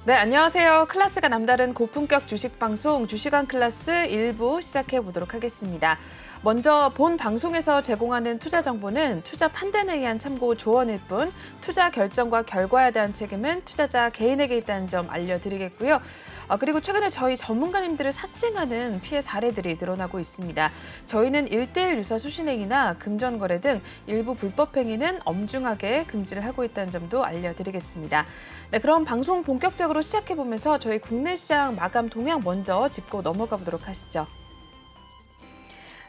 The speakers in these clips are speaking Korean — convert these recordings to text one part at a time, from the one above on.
네, 안녕하세요. 클래스가 남다른 고품격 주식 방송 주식왕 클래스 1부 시작해 보도록 하겠습니다. 먼저 본 방송에서 제공하는 투자 정보는 투자 판단에 의한 참고 조언일 뿐 투자 결정과 결과에 대한 책임은 투자자 개인에게 있다는 점 알려드리겠고요. 그리고 최근에 저희 전문가님들을 사칭하는 피해 사례들이 늘어나고 있습니다. 저희는 1:1 유사 수신행위나 금전거래 등 일부 불법 행위는 엄중하게 금지를 하고 있다는 점도 알려드리겠습니다. 네, 그럼 방송 본격적으로 시작해보면서 저희 국내 시장 마감 동향 먼저 짚고 넘어가 보도록 하시죠.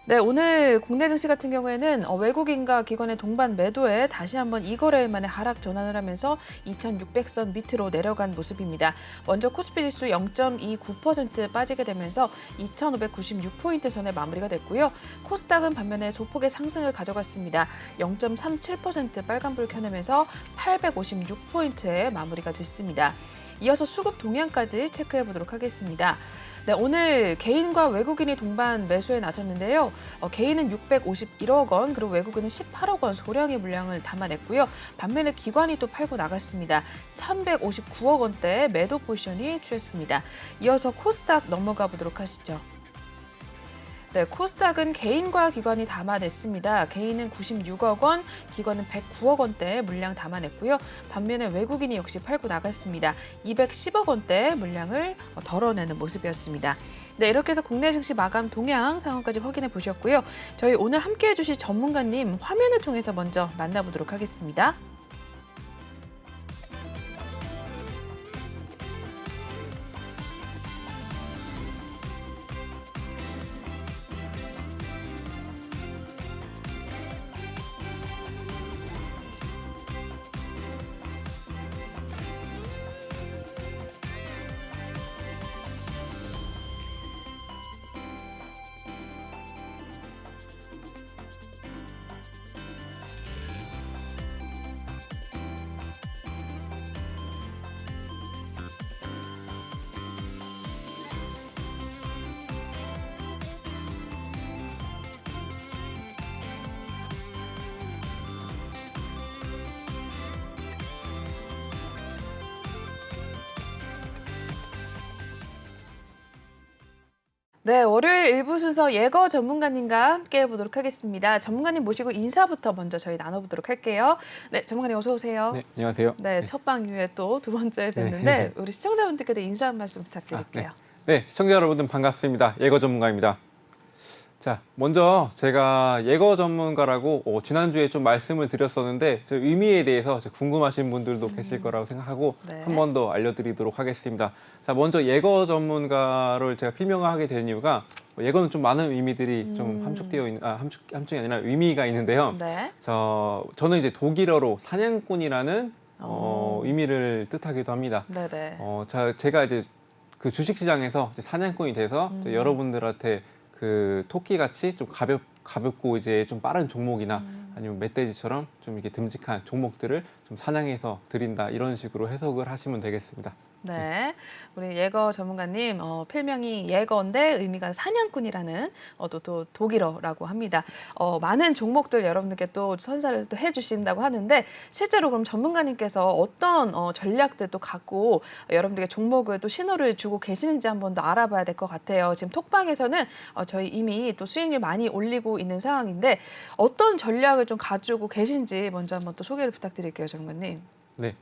네, 오늘 국내 증시 같은 경우에는 외국인과 기관의 동반 매도에 다시 한번 2거래일 만에 하락 전환을 하면서 2600선 밑으로 내려간 모습입니다. 먼저 코스피 지수 0.29% 빠지게 되면서 2596포인트 선에 마무리가 됐고요. 코스닥은 반면에 소폭의 상승을 가져갔습니다. 0.37% 빨간불 켜내면서 856포인트에 마무리가 됐습니다. 이어서 수급 동향까지 체크해 보도록 하겠습니다. 네, 오늘 개인과 외국인이 동반 매수에 나섰는데요. 개인은 651억 원, 그리고 외국인은 18억 원 소량의 물량을 담아냈고요. 반면에 기관이 또 팔고 나갔습니다. 1,159억 원대 매도 포지션이 취했습니다. 이어서 코스닥 넘어가 보도록 하시죠. 네, 코스닥은 개인과 기관이 담아냈습니다. 개인은 96억 원, 기관은 109억 원대 물량 담아냈고요. 반면에 외국인이 역시 팔고 나갔습니다. 210억 원대 물량을 덜어내는 모습이었습니다. 네, 이렇게 해서 국내 증시 마감 동향 상황까지 확인해 보셨고요. 저희 오늘 함께해 주실 전문가님 화면을 통해서 먼저 만나보도록 하겠습니다. 네, 월요일 일부 순서 예거 전문가님과 함께 해보도록 하겠습니다. 전문가님 모시고 인사부터 먼저 저희 나눠보도록 할게요. 네, 전문가님 어서 오세요. 네, 안녕하세요. 네, 첫방 이후에 또 두 번째 뵙는데 우리 시청자분들께 인사 한 말씀 부탁드릴게요. 네, 시청자 여러분 반갑습니다. 예거 전문가입니다. 자, 먼저 제가 예거 전문가라고 지난주에 좀 말씀을 드렸었는데 저 의미에 대해서 궁금하신 분들도 계실 거라고 생각하고 네. 한 번 더 알려드리도록 하겠습니다. 자, 먼저 예거 전문가를 제가 필명하게 된 이유가 예거는 좀 많은 의미들이 좀 함축되어 있는, 함축이 아니라 의미가 있는데요. 네. 저는 이제 독일어로 사냥꾼이라는 의미를 뜻하기도 합니다. 네네. 제가 이제 그 주식시장에서 이제 사냥꾼이 돼서 이제 여러분들한테 그 토끼같이 좀 가볍고 이제 좀 빠른 종목이나 아니면 멧돼지처럼 좀 이렇게 듬직한 종목들을 좀 사냥해서 드린다 이런 식으로 해석을 하시면 되겠습니다. 네, 우리 예거 전문가님 필명이 예거인데 의미가 사냥꾼이라는 또 독일어라고 합니다. 많은 종목들 여러분들께 또 선사를 또 해주신다고 하는데 실제로 그럼 전문가님께서 어떤 전략들 또 갖고 여러분들께 종목을 또 신호를 주고 계시는지 한번 더 알아봐야 될 것 같아요. 지금 톡방에서는 저희 이미 또 수익률 많이 올리고 있는 상황인데 어떤 전략을 좀 가지고 계신지 먼저 한번 또 소개를 부탁드릴게요, 전문가님. 네.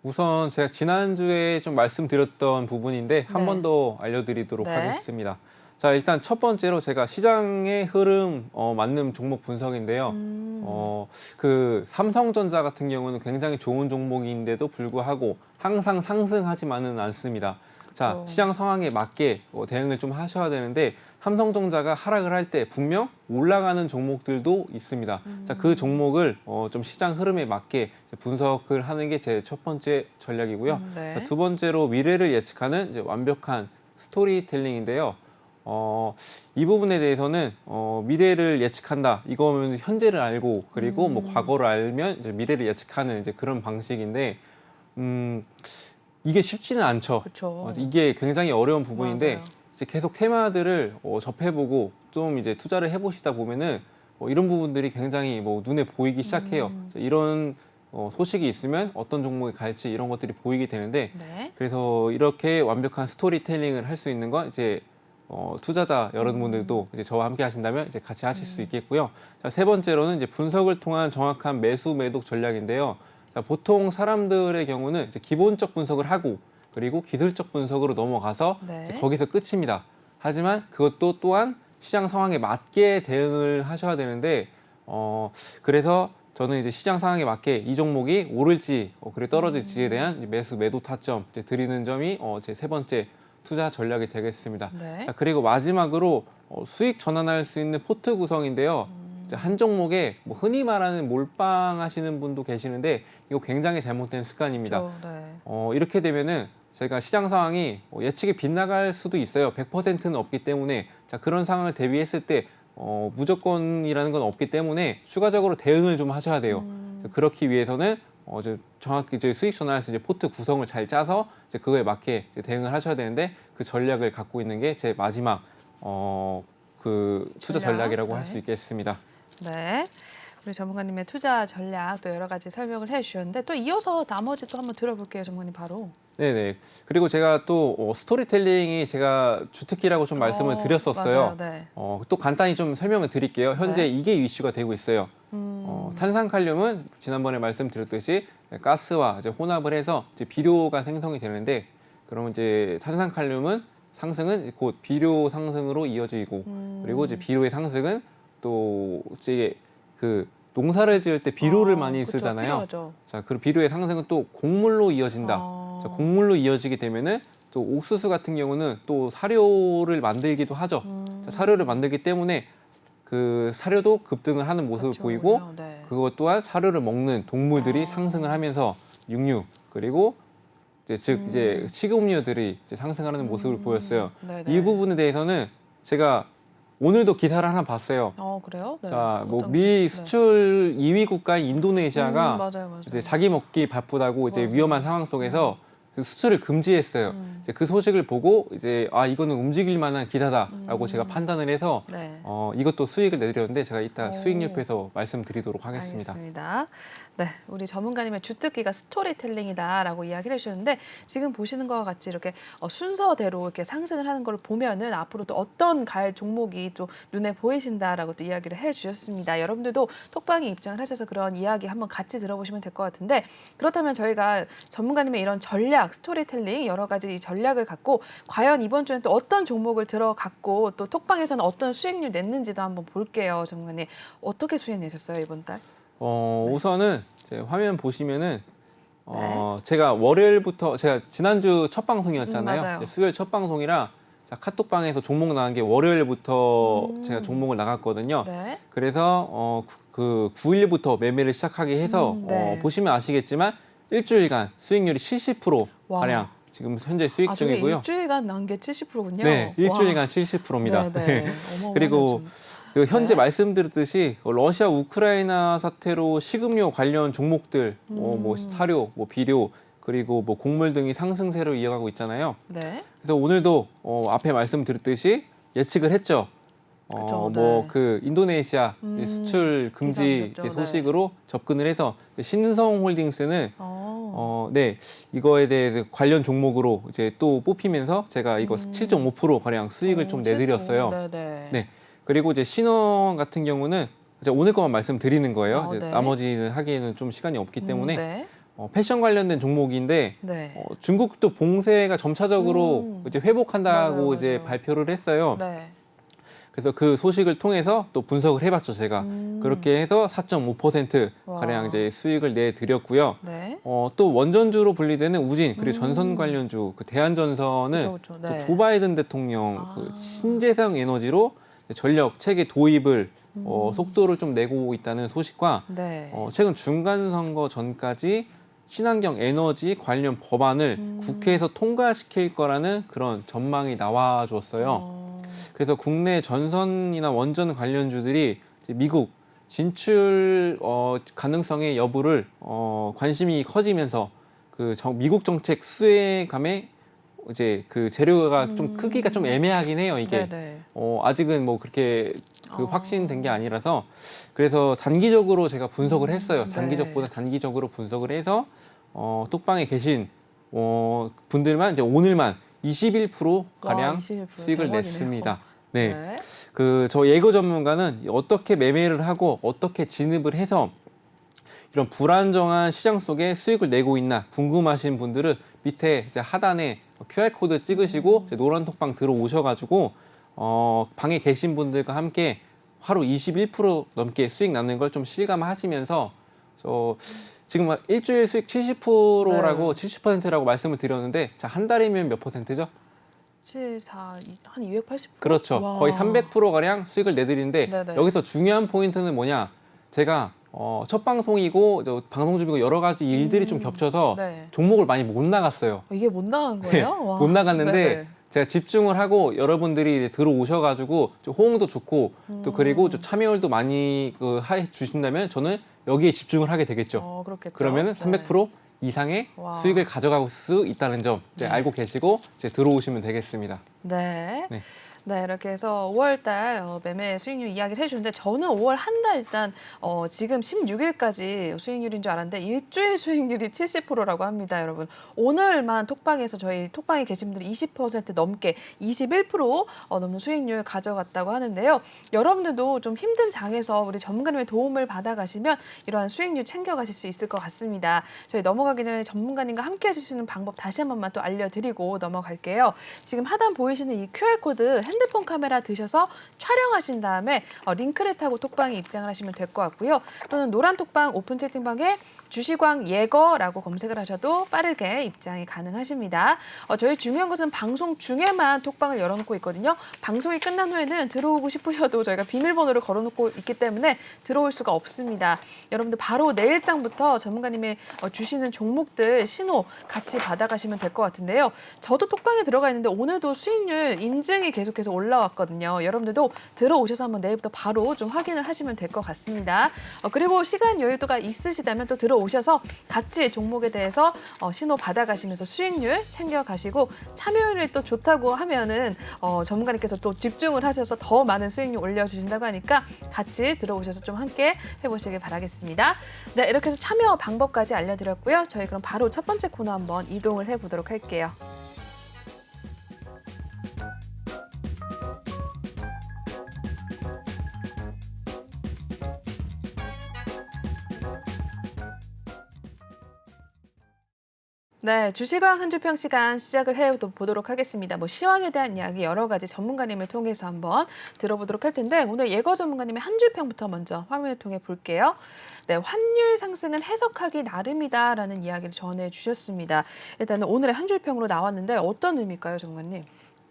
우선 제가 지난주에 좀 말씀드렸던 부분인데 한 번 더 알려드리도록 네. 하겠습니다. 자, 일단 첫 번째로 제가 시장의 흐름 맞는 종목 분석인데요. 그 삼성전자 같은 경우는 굉장히 좋은 종목인데도 불구하고 항상 상승하지만은 않습니다. 자, 그렇죠. 시장 상황에 맞게 대응을 좀 하셔야 되는데 삼성전자가 하락을 할 때 분명 올라가는 종목들도 있습니다. 자, 그 종목을 좀 시장 흐름에 맞게 분석을 하는 게 제 첫 번째 전략이고요. 네. 자, 두 번째로 미래를 예측하는 이제 완벽한 스토리텔링인데요. 이 부분에 대해서는 미래를 예측한다. 이거는 현재를 알고 그리고 뭐 과거를 알면 이제 미래를 예측하는 이제 그런 방식인데 이게 쉽지는 않죠. 그렇죠. 이게 굉장히 어려운 부분인데 맞아요. 이제 계속 테마들을 접해보고 좀 이제 투자를 해보시다 보면은 이런 부분들이 굉장히 뭐 눈에 보이기 시작해요. 이런 소식이 있으면 어떤 종목이 갈지 이런 것들이 보이게 되는데 네. 그래서 이렇게 완벽한 스토리텔링을 할 수 있는 건 이제 투자자 여러분들도 이제 저와 함께 하신다면 이제 같이 하실 수 있겠고요. 자, 세 번째로는 이제 분석을 통한 정확한 매수 매독 전략인데요. 자, 보통 사람들의 경우는 이제 기본적 분석을 하고 그리고 기술적 분석으로 넘어가서 네. 이제 거기서 끝입니다. 하지만 그것도 또한 시장 상황에 맞게 대응을 하셔야 되는데 그래서 저는 이제 시장 상황에 맞게 이 종목이 오를지 그리고 떨어질지에 대한 매수 매도 타점 이제 드리는 점이 제 세 번째 투자 전략이 되겠습니다. 네. 자, 그리고 마지막으로 수익 전환할 수 있는 포트 구성인데요. 이제 한 종목에 뭐 흔히 말하는 몰빵 하시는 분도 계시는데 이거 굉장히 잘못된 습관입니다. 네. 이렇게 되면은 제가 시장 상황이 예측이 빗나갈 수도 있어요. 100%는 없기 때문에 자, 그런 상황을 대비했을 때 무조건이라는 건 없기 때문에 추가적으로 대응을 좀 하셔야 돼요. 그렇기 위해서는 정확히 이제 수익 전환해서 이제 포트 구성을 잘 짜서 이제 그거에 맞게 이제 대응을 하셔야 되는데 그 전략을 갖고 있는 게 제 마지막 그 투자 전략이라고 할 수 네. 있겠습니다. 네. 우리 전문가님의 투자 전략 또 여러 가지 설명을 해주셨는데 또 이어서 나머지 또 한번 들어볼게요, 전문가님 바로. 네네. 그리고 제가 또 스토리텔링이 제가 주특기라고 좀 말씀을 드렸었어요. 맞아요. 네. 또 간단히 좀 설명을 드릴게요. 현재 네. 이게 이슈가 되고 있어요. 산산칼륨은 지난번에 말씀드렸듯이 가스와 이제 혼합을 해서 이제 비료가 생성이 되는데 그러면 이제 산산칼륨은 상승은 곧 비료 상승으로 이어지고 그리고 이제 비료의 상승은 또 이제 그 농사를 지을 때 비료를 많이 그쵸, 쓰잖아요. 필요하죠. 자, 그리고 비료의 상승은 또 곡물로 이어진다. 자, 곡물로 이어지게 되면은 또 옥수수 같은 경우는 또 사료를 만들기도 하죠. 자, 사료를 만들기 때문에 그 사료도 급등을 하는 모습을 그쵸, 보이고 네. 그것 또한 사료를 먹는 동물들이 상승을 하면서 육류 그리고 이제 즉 이제 식용유들이 이제 상승하는 모습을 보였어요. 네네. 이 부분에 대해서는 제가 오늘도 기사를 하나 봤어요. 그래요? 네. 자, 뭐 어떤 밀 게? 수출 2위 국가인 인도네시아가 맞아요. 이제 자기 먹기 바쁘다고 이제 맞아요. 위험한 상황 속에서 그 수출을 금지했어요. 이제 그 소식을 보고 이제 이거는 움직일 만한 기사다라고 제가 판단을 해서 네. 이것도 수익을 내드렸는데 제가 이따 오. 수익률표에서 말씀드리도록 하겠습니다. 알겠습니다. 네, 우리 전문가님의 주특기가 스토리텔링이다라고 이야기를 해주셨는데 지금 보시는 것과 같이 이렇게 순서대로 이렇게 상승을 하는 걸 보면은 앞으로 또 어떤 갈 종목이 또 눈에 보이신다라고 또 이야기를 해주셨습니다. 여러분들도 톡방에 입장을 하셔서 그런 이야기 한번 같이 들어보시면 될 것 같은데 그렇다면 저희가 전문가님의 이런 전략, 스토리텔링 여러 가지 이 전략을 갖고 과연 이번 주엔 또 어떤 종목을 들어갔고 또 톡방에서는 어떤 수익률 냈는지도 한번 볼게요, 전문가님. 어떻게 수익 내셨어요 이번 달? 우선은 제 화면 보시면은 네. 제가 월요일부터 제가 지난주 첫 방송이었잖아요. 맞아요. 수요일 첫 방송이라 자, 카톡방에서 종목 나간 게 월요일부터 제가 종목을 나갔거든요. 네. 그래서 그 9일부터 매매를 시작하게 해서 네. 보시면 아시겠지만 일주일간 수익률이 70% 와. 가량 지금 현재 수익 저게 중이고요. 일주일간 난 게 70%군요. 네, 일주일간 70%입니다. 네. 그리고 그 현재 네. 말씀드렸듯이 러시아 우크라이나 사태로 식음료 관련 종목들, 뭐 사료, 뭐 비료 그리고 뭐 곡물 등이 상승세로 이어가고 있잖아요. 네. 그래서 오늘도 앞에 말씀드렸듯이 예측을 했죠. 그쵸, 뭐 네. 그 인도네시아 수출 금지 기사 이제 보셨죠? 소식으로 접근을 해서 신성홀딩스는 네. 이거에 대해서 관련 종목으로 이제 또 뽑히면서 제가 이거 7.5% 가량 수익을 좀 내드렸어요. 네네. 네. 그리고 이제 신원 같은 경우는 이제 오늘 것만 말씀드리는 거예요. 이제 네. 나머지는 하기에는 좀 시간이 없기 때문에 네. 패션 관련된 종목인데 네. 중국도 봉쇄가 점차적으로 이제 회복한다고 맞아요, 이제 맞아요. 발표를 했어요. 네. 그래서 그 소식을 통해서 또 분석을 해봤죠, 제가. 그렇게 해서 4.5% 가량 와. 이제 수익을 내드렸고요. 네. 또 원전주로 분리되는 우진 그리고 전선 관련주 그 대한전선은 그쵸. 또 네. 조 바이든 대통령 그 신재생 에너지로 전력 체계 도입을 속도를 좀 내고 있다는 소식과 네. 최근 중간 선거 전까지 친환경 에너지 관련 법안을 국회에서 통과시킬 거라는 그런 전망이 나와줬어요. 그래서 국내 전선이나 원전 관련주들이 이제 미국 진출 가능성의 여부를 관심이 커지면서 그 미국 정책 수혜감에 이제 그 재료가 좀 크기가 좀 애매하긴 해요, 이게. 네네. 아직은 뭐 그렇게 확신된 게 아니라서 그래서 단기적으로 제가 분석을 했어요. 네. 장기적보다 단기적으로 분석을 해서 톡방에 계신 분들만 이제 오늘만 21% 가량 21% 수익을 대박이네요. 냈습니다. 네. 네. 저 예거 전문가는 어떻게 매매를 하고 어떻게 진입을 해서 이런 불안정한 시장 속에 수익을 내고 있나 궁금하신 분들은 밑에 이제 하단에 QR코드 찍으시고 이제 노란 톡방 들어오셔가지고 방에 계신 분들과 함께 하루 21% 넘게 수익 나는 걸 좀 실감하시면서 지금 일주일 수익 70%라고 70%라고 말씀을 드렸는데 자, 한 달이면 몇 %죠? 7, 4, 한 280%? 그렇죠. 와. 거의 300%가량 수익을 내드리는데 네네. 여기서 중요한 포인트는 뭐냐? 제가 첫 방송이고 방송 중이고 여러 가지 일들이 좀 겹쳐서 네. 종목을 많이 못 나갔어요. 이게 못 나간 거예요? 와. 못 나갔는데 네네. 제가 집중을 하고 여러분들이 이제 들어오셔가지고 좀 호응도 좋고 또 그리고 좀 참여율도 많이 해 주신다면 저는 여기에 집중을 하게 되겠죠. 그렇겠죠. 그러면은 300% 이상의 와. 수익을 가져갈 수 있다는 점 이제 알고 계시고 이제 들어오시면 되겠습니다. 네. 네. 네, 이렇게 해서 5월달 매매 수익률 이야기를 해주는데 저는 5월 한 달 일단 지금 16일까지 수익률인 줄 알았는데 일주일 수익률이 70%라고 합니다, 여러분. 오늘만 톡방에서 저희 톡방에 계신 분들이 20% 넘게 21% 넘는 수익률 가져갔다고 하는데요. 여러분들도 좀 힘든 장에서 우리 전문가님의 도움을 받아가시면 이러한 수익률 챙겨가실 수 있을 것 같습니다. 저희 넘어가기 전에 전문가님과 함께 하실 수 있는 방법 다시 한 번만 또 알려드리고 넘어갈게요. 지금 하단 보이시는 이 QR코드 핸드폰 카메라 드셔서 촬영하신 다음에 링크를 타고 톡방에 입장을 하시면 될 것 같고요. 또는 노란 톡방 오픈 채팅방에 주시광 예거라고 검색을 하셔도 빠르게 입장이 가능하십니다. 저희 중요한 것은 방송 중에만 톡방을 열어놓고 있거든요. 방송이 끝난 후에는 들어오고 싶으셔도 저희가 비밀번호를 걸어놓고 있기 때문에 들어올 수가 없습니다. 여러분들 바로 내일장부터 전문가님의 주시는 종목들 신호 같이 받아가시면 될 것 같은데요. 저도 톡방에 들어가 있는데 오늘도 수익률 인증이 계속해서 올라왔거든요. 여러분들도 들어오셔서 한번 내일부터 바로 좀 확인을 하시면 될 것 같습니다. 그리고 시간 여유도가 있으시다면 또 들어오셔서 같이 종목에 대해서 신호 받아가시면서 수익률 챙겨가시고 참여율이 또 좋다고 하면은 전문가님께서 또 집중을 하셔서 더 많은 수익률 올려주신다고 하니까 같이 들어오셔서 좀 함께 해보시길 바라겠습니다. 네, 이렇게 해서 참여 방법까지 알려드렸고요. 저희 그럼 바로 첫 번째 코너 한번 이동을 해보도록 할게요. 네, 주시광 한 주평 시간 시작을 해보도록 하겠습니다. 시황에 대한 이야기 여러 가지 전문가님을 통해서 한번 들어보도록 할 텐데 오늘 예거 전문가님의 한 주평부터 먼저 화면을 통해 볼게요. 네, 환율 상승은 해석하기 나름이다라는 이야기를 전해주셨습니다. 일단은 오늘의 한 주평으로 나왔는데 어떤 의미일까요, 전문가님?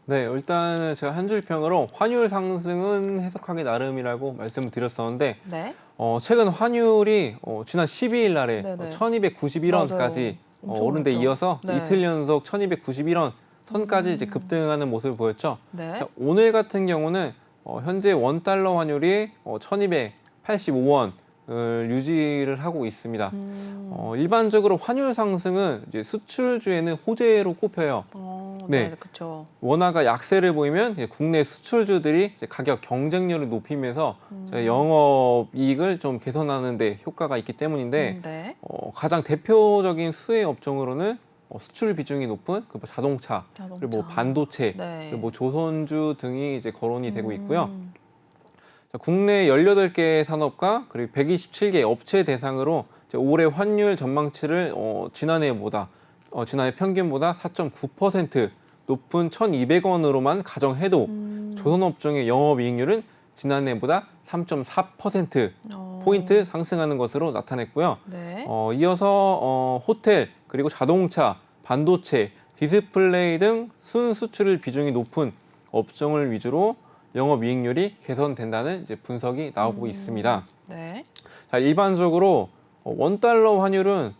네, 일단은 제가 한 줄평으로 환율 상승은 해석하기 나름이라고 말씀을 드렸었는데 네. 최근 환율이 지난 12일 날에 네네. 1291원까지 오른 데 오르죠. 이어서 네. 이틀 연속 1291원 선까지 이제 급등하는 모습을 보였죠. 네. 자, 오늘 같은 경우는 현재 원달러 환율이 1285원을 유지를 하고 있습니다. 일반적으로 환율 상승은 이제 수출주에는 호재로 꼽혀요. 네, 네. 그렇죠. 원화가 약세를 보이면 이제 국내 수출주들이 이제 가격 경쟁력을 높이면서 저희 영업 이익을 좀 개선하는 데 효과가 있기 때문인데 네. 가장 대표적인 수혜 업종으로는 수출 비중이 높은 자동차, 그리고 반도체, 네. 그리고 조선주 등이 이제 거론이 되고 있고요. 자, 국내 18개 산업과 그리고 127개 업체 대상으로 이제 올해 환율 전망치를 지난해 평균보다 4.9% 높은 1,200원으로만 가정해도 조선업종의 영업이익률은 지난해보다 3.4% 포인트 상승하는 것으로 나타냈고요. 네. 이어서 호텔, 그리고 자동차, 반도체, 디스플레이 등 순수출 비중이 높은 업종을 위주로 영업이익률이 개선된다는 이제 분석이 나오고 있습니다. 네. 자, 일반적으로 원달러 환율은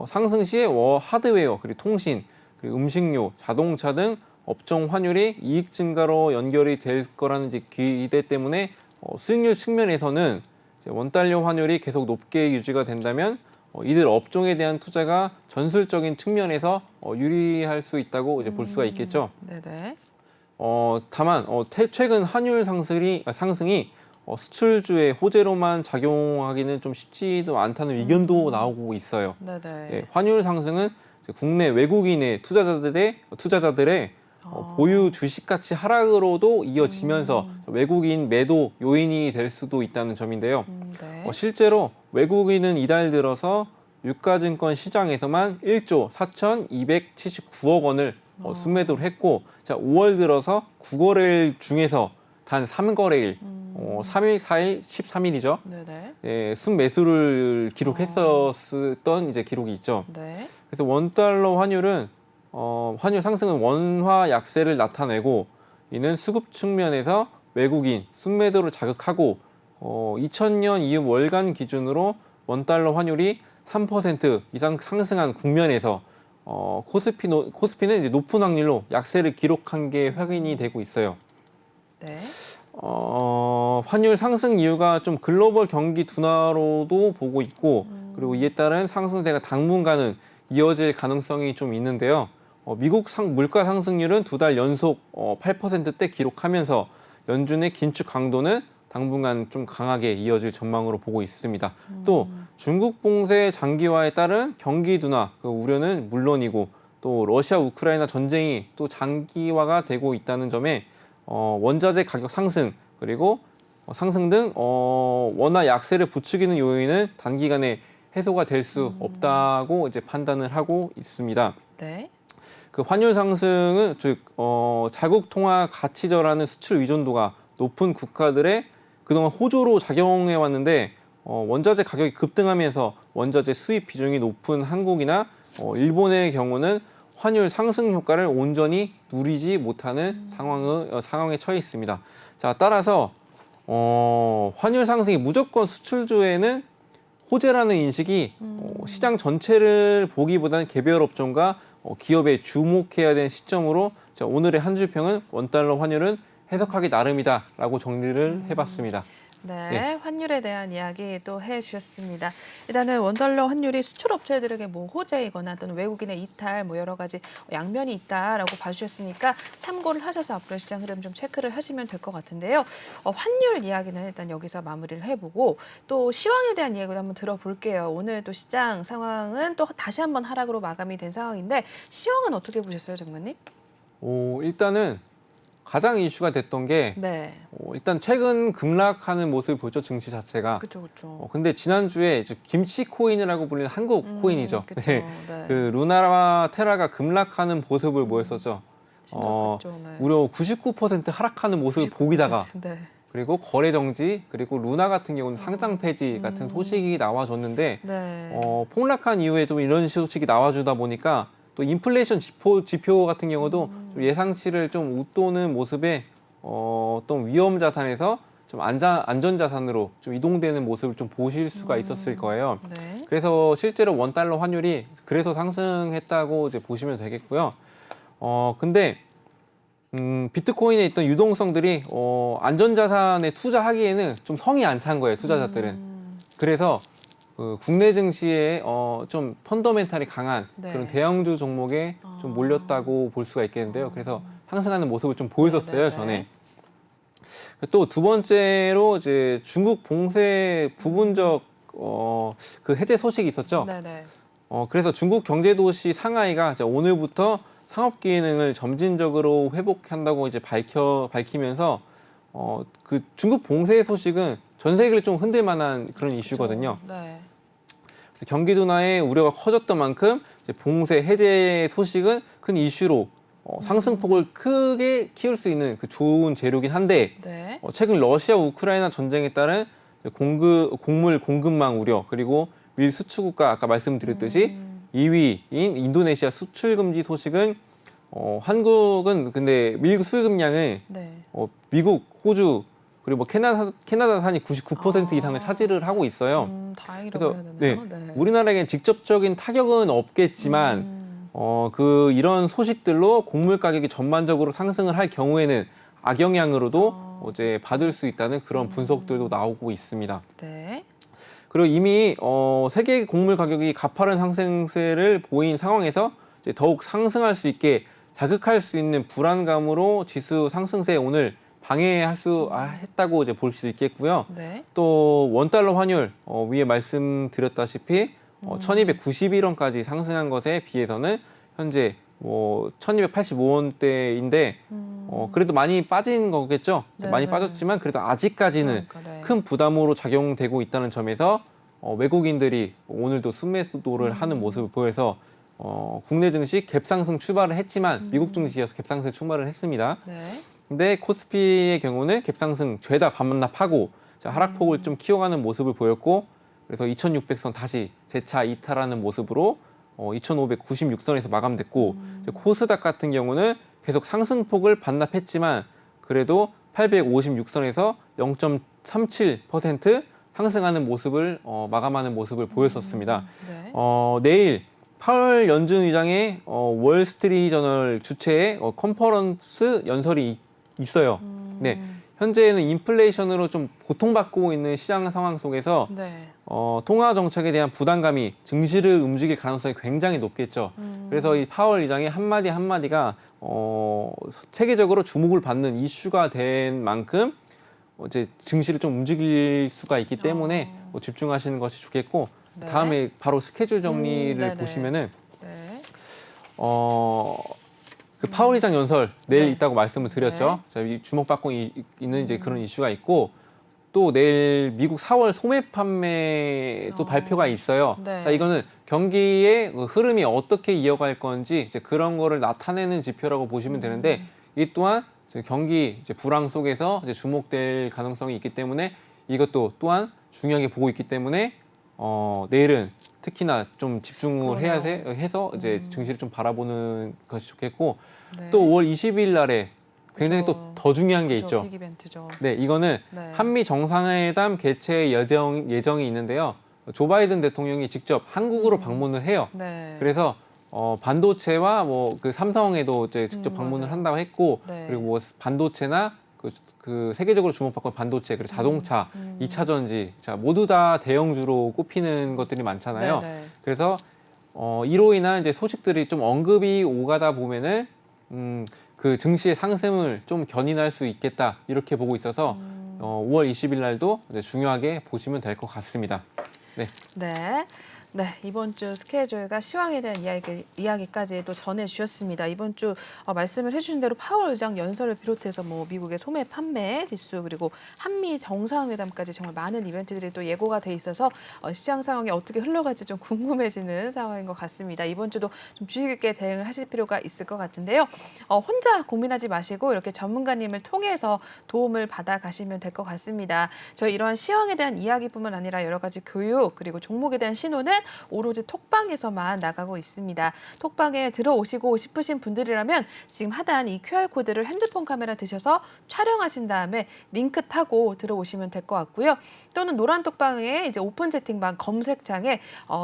상승 시에 하드웨어, 그리고 통신, 그리고 음식료, 자동차 등 업종 환율이 이익 증가로 연결이 될 거라는 이제 기대 때문에 수익률 측면에서는 이제 원달러 환율이 계속 높게 유지가 된다면 이들 업종에 대한 투자가 전술적인 측면에서 유리할 수 있다고 이제 볼 수가 있겠죠. 네네. 다만 최근 환율 상승이 수출주의 호재로만 작용하기는 좀 쉽지도 않다는 의견도 나오고 있어요. 네네. 예, 환율 상승은 국내 외국인의 투자자들의 보유 주식 가치 하락으로도 이어지면서 외국인 매도 요인이 될 수도 있다는 점인데요. 네. 실제로 외국인은 이달 들어서 유가증권 시장에서만 1조 4,279억 원을 순매도를 했고, 자, 5월 들어서 9거래일 중에서 단 3거래일, 3일, 4일, 13일이죠. 네네. 예, 순매수를 기록했었던 이제 기록이 있죠. 네. 그래서 원달러 환율은 환율 상승은 원화 약세를 나타내고, 이는 수급 측면에서 외국인 순매도를 자극하고 2000년 이후 월간 기준으로 원달러 환율이 3% 이상 상승한 국면에서 코스피는 이제 높은 확률로 약세를 기록한 게 확인이 되고 있어요. 네. 환율 상승 이유가 좀 글로벌 경기 둔화로도 보고 있고, 그리고 이에 따른 상승세가 당분간은 이어질 가능성이 좀 있는데요. 미국 물가 상승률은 2달 연속 8%대 기록하면서 연준의 긴축 강도는 당분간 좀 강하게 이어질 전망으로 보고 있습니다. 또 중국 봉쇄 장기화에 따른 경기 둔화 그 우려는 물론이고, 또 러시아 우크라이나 전쟁이 또 장기화가 되고 있다는 점에 원자재 가격 상승, 그리고 상승 등 원화 약세를 부추기는 요인은 단기간에 해소가 될 수 없다고 이제 판단을 하고 있습니다. 네. 그 환율 상승은 즉 자국 통화 가치저라는 수출 의존도가 높은 국가들의 그동안 호조로 작용해 왔는데, 원자재 가격이 급등하면서 원자재 수입 비중이 높은 한국이나 일본의 경우는 환율 상승 효과를 온전히 누리지 못하는 상황에 처해 있습니다. 자, 따라서 환율 상승이 무조건 수출주에는 호재라는 인식이 시장 전체를 보기보다는 개별 업종과 기업에 주목해야 되는 시점으로, 자, 오늘의 한 줄평은 원달러 환율은 해석하기 나름이다라고 정리를 해봤습니다. 네, 예. 환율에 대한 이야기 또 해주셨습니다. 일단은 원달러 환율이 수출 업체들에게 뭐 호재이거나 또는 외국인의 이탈 뭐 여러 가지 양면이 있다라고 봐주셨으니까 참고를 하셔서 앞으로 시장 흐름 좀 체크를 하시면 될 것 같은데요. 환율 이야기는 일단 여기서 마무리를 해보고 또 시황에 대한 이야기도 한번 들어볼게요. 오늘 또 시장 상황은 또 다시 한번 하락으로 마감이 된 상황인데 시황은 어떻게 보셨어요, 장관님? 일단은 가장 이슈가 됐던 게 네, 일단 최근 급락하는 모습을 보죠, 증시 자체가. 그렇죠, 그렇죠. 근데 지난주에 이제 김치 코인이라고 불리는 한국 코인이죠. 그렇죠. 네. 네. 그 루나와 테라가 급락하는 모습을 보였었죠. 심각했죠, 네. 무려 99% 하락하는 모습을 99%. 보이다가, 네. 그리고 거래 정지, 그리고 루나 같은 경우는 상장 폐지 같은 소식이 나와줬는데, 네. 폭락한 이후에 좀 이런 소식이 나와주다 보니까 또 인플레이션 지표 같은 경우도 좀 예상치를 좀 웃도는 모습에 어떤 위험 자산에서 좀 안전 자산으로 좀 이동되는 모습을 좀 보실 수가 있었을 거예요. 네. 그래서 실제로 원달러 환율이 그래서 상승했다고 이제 보시면 되겠고요. 근데 비트코인에 있던 유동성들이 안전 자산에 투자하기에는 좀 성이 안 찬 거예요, 투자자들은. 그래서 국내 증시에 좀 펀더멘탈이 강한 네. 그런 대형주 종목에 좀 몰렸다고 볼 수가 있겠는데요. 그래서 상승하는 모습을 좀 보였었어요, 네. 전에. 또 두 번째로 이제 중국 봉쇄 부분적 그 해제 소식이 있었죠. 네네. 그래서 중국 경제도시 상하이가 이제 오늘부터 상업 기능을 점진적으로 회복한다고 이제 밝히면서 그 중국 봉쇄 소식은 전 세계를 좀 흔들 만한 그런 이슈거든요. 네. 그래서 경기 둔화의 우려가 커졌던 만큼 이제 봉쇄 해제 소식은 큰 이슈로 상승폭을 크게 키울 수 있는 그 좋은 재료긴 한데, 네. 최근 러시아 우크라이나 전쟁에 따른 곡물 공급망 우려, 그리고 밀 수출국가 아까 말씀드렸듯이 2위인 인도네시아 수출 금지 소식은 한국은 근데 밀 수급량을 네. 미국, 호주 그리고 뭐 캐나다산이 99% 이상을 차지를 하고 있어요. 다행이라고 그래서 해야 되나요? 네. 우리나라에겐 직접적인 타격은 없겠지만 이런 소식들로 곡물 가격이 전반적으로 상승을 할 경우에는 악영향으로도 이제 받을 수 있다는 그런 분석들도 나오고 있습니다. 네. 그리고 이미 세계 곡물 가격이 가파른 상승세를 보인 상황에서 이제 더욱 상승할 수 있게 자극할 수 있는 불안감으로 지수 상승세 오늘 방해할 했다고 이제 볼 수 있겠고요. 네. 또 원달러 환율 위에 말씀드렸다시피 1291원까지 상승한 것에 비해서는 현재 뭐 1285원대인데 그래도 많이 빠진 거겠죠. 네, 많이 네. 빠졌지만 그래도 아직까지는 그러니까, 네. 큰 부담으로 작용되고 있다는 점에서 외국인들이 오늘도 순매도를 하는 모습을 보여서 국내 증시 갭상승 출발을 했지만 미국 증시에서 갭상승 출발을 했습니다. 네. 근데 코스피의 경우는 갭상승 죄다 반납하고 하락폭을 좀 키워가는 모습을 보였고 그래서 2600선 다시 재차 이탈하는 모습으로 2596선에서 마감됐고 코스닥 같은 경우는 계속 상승폭을 반납했지만 그래도 856선에서 0.37% 상승하는 모습을 마감하는 모습을 보였었습니다. 네. 내일 파월 연준 의장의 월스트리트저널 주최의 컨퍼런스 연설이 있어요. 네, 현재는 인플레이션으로 좀 고통받고 있는 시장 상황 속에서 네. 통화 정책에 대한 부담감이 증시를 움직일 가능성이 굉장히 높겠죠. 그래서 이 파월 의장의 한마디 한마디가 세계적으로 주목을 받는 이슈가 된 만큼 이제 증시를 좀 움직일 수가 있기 때문에 집중하시는 것이 좋겠고 네. 다음에 바로 스케줄 정리를 네네. 보시면은 네. 그 파월 의장 연설 내일 네. 있다고 말씀을 드렸죠. 자, 이 주목받고 있는 이제 그런 이슈가 있고 또 내일 미국 4월 소매 판매 또 발표가 있어요. 네. 자, 이거는 경기의 그 흐름이 어떻게 이어갈 건지 이제 그런 거를 나타내는 지표라고 보시면 되는데 이 또한 이제 경기 이제 불황 속에서 이제 주목될 가능성이 있기 때문에 이것도 또한 중요하게 보고 있기 때문에 내일은 특히나 좀 집중을 해서 이제 증시를 좀 바라보는 것이 좋겠고 네. 또 5월 20일 날에 굉장히 그쵸. 또 더 중요한 게 있죠. 빅 이벤트죠. 네, 이거는 네. 한미 정상회담 개최 예정이 있는데요. 조 바이든 대통령이 직접 한국으로 방문을 해요. 네. 그래서 반도체와 뭐 그 삼성에도 이제 직접 방문을 맞아요. 한다고 했고 네. 그리고 뭐 반도체나 그 세계적으로 주목받고 있는 반도체 그리고 자동차, 2차 전지 자 모두 다 대형주로 꼽히는 것들이 많잖아요. 네네. 그래서 이로 인한 이제 소식들이 좀 언급이 오가다 보면은 그 증시의 상승을 좀 견인할 수 있겠다 이렇게 보고 있어서 5월 20일 날도 이제 중요하게 보시면 될 것 같습니다. 네. 네. 네, 이번 주 스케줄과 시황에 대한 이야기까지 또 전해주셨습니다. 이번 주 말씀을 해주신 대로 파월 의장 연설을 비롯해서 뭐 미국의 소매 판매 지수 그리고 한미 정상회담까지 정말 많은 이벤트들이 또 예고가 돼 있어서 시장 상황이 어떻게 흘러갈지 좀 궁금해지는 상황인 것 같습니다. 이번 주도 좀 주의 깊게 대응을 하실 필요가 있을 것 같은데요. 혼자 고민하지 마시고 이렇게 전문가님을 통해서 도움을 받아 가시면 될 것 같습니다. 저희 이러한 시황에 대한 이야기뿐만 아니라 여러 가지 교육 그리고 종목에 대한 신호는 오로지 톡방에서만 나가고 있습니다. 톡방에 들어오시고 싶으신 분들이라면 지금 하단 이 QR코드를 핸드폰 카메라 드셔서 촬영하신 다음에 링크 타고 들어오시면 될 것 같고요. 또는 노란 톡방에 이제 오픈 채팅방 검색창에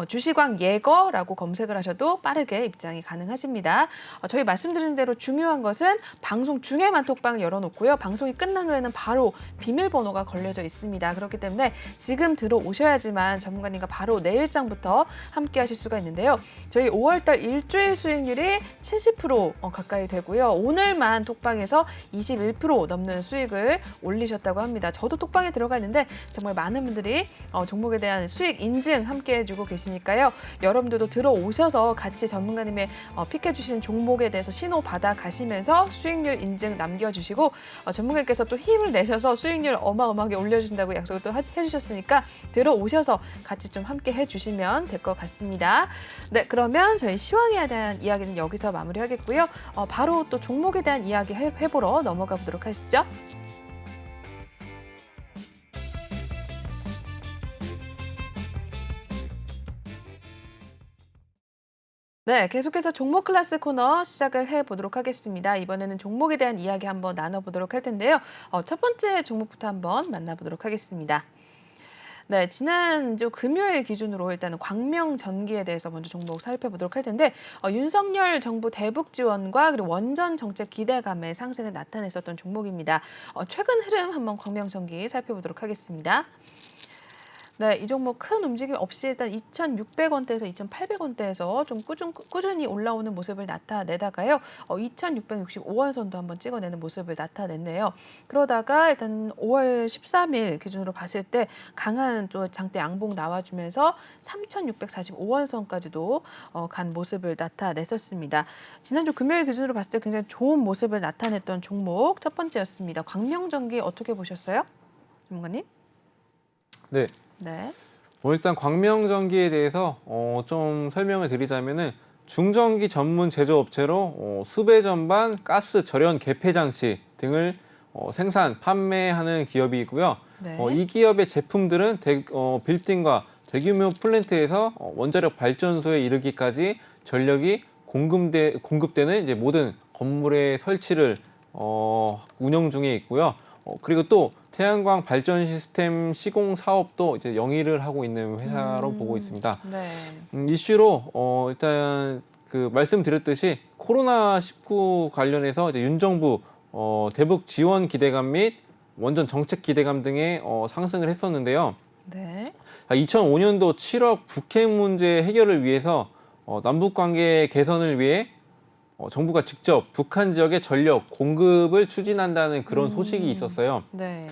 주시광 예거라고 검색을 하셔도 빠르게 입장이 가능하십니다. 저희 말씀드린 대로 중요한 것은 방송 중에만 톡방을 열어놓고요. 방송이 끝난 후에는 바로 비밀번호가 걸려져 있습니다. 그렇기 때문에 지금 들어오셔야지만 전문가님과 바로 내일장부터 함께 하실 수가 있는데요. 저희 5월달 일주일 수익률이 70% 가까이 되고요. 오늘만 톡방에서 21% 넘는 수익을 올리셨다고 합니다. 저도 톡방에 들어가 있는데 정말 많은 분들이 종목에 대한 수익 인증 함께 해주고 계시니까요. 여러분들도 들어오셔서 같이 전문가님의 픽해주신 종목에 대해서 신호 받아 가시면서 수익률 인증 남겨주시고 전문가님께서 또 힘을 내셔서 수익률 어마어마하게 올려주신다고 약속을 또 해주셨으니까 들어오셔서 같이 좀 함께 해주시면 될 것 같습니다. 네, 그러면 저희 시황에 대한 이야기는 여기서 마무리하겠고요. 바로 또 종목에 대한 이야기 해보러 넘어가 보도록 하시죠. 네, 계속해서 종목 클래스 코너 시작을 해보도록 하겠습니다. 이번에는 종목에 대한 이야기 한번 나눠보도록 할 텐데요. 첫 번째 종목부터 한번 만나보도록 하겠습니다. 네, 지난주 금요일 기준으로 일단은 광명전기에 대해서 먼저 종목 살펴보도록 할 텐데 윤석열 정부 대북 지원과 그리고 원전 정책 기대감의 상승을 나타냈었던 종목입니다. 최근 흐름 한번 광명전기 살펴보도록 하겠습니다. 네, 이 종목 큰 움직임 없이 일단 2,600원대에서 2,800원대에서 좀 꾸준히 올라오는 모습을 나타내다가요. 2,665원 선도 한번 찍어내는 모습을 나타냈네요. 그러다가 일단 5월 13일 기준으로 봤을 때 강한 또 장대 양봉 나와주면서 3,645원 선까지도 간 모습을 나타냈었습니다. 지난주 금요일 기준으로 봤을 때 굉장히 좋은 모습을 나타냈던 종목 첫 번째였습니다. 광명전기 어떻게 보셨어요? 전문가님? 네. 네. 일단 광명전기에 대해서 좀 설명을 드리자면은 중전기 전문 제조업체로 수배 전반, 가스 절연 개폐 장치 등을 생산, 판매하는 기업이고요. 네. 이 기업의 제품들은 빌딩과 대규모 플랜트에서 원자력 발전소에 이르기까지 전력이 공급되는 이제 모든 건물의 설치를 운영 중에 있고요. 그리고 또 태양광 발전 시스템 시공 사업도 이제 영위를 하고 있는 회사로 보고 있습니다. 네. 이슈로 일단 그 말씀드렸듯이 코로나19 관련해서 이제 윤 정부 대북 지원 기대감 및 원전 정책 기대감 등의 상승을 했었는데요. 네. 2005년도 7억 북핵 문제 해결을 위해서 남북 관계 개선을 위해 정부가 직접 북한 지역의 전력 공급을 추진한다는 그런 소식이 있었어요. 네.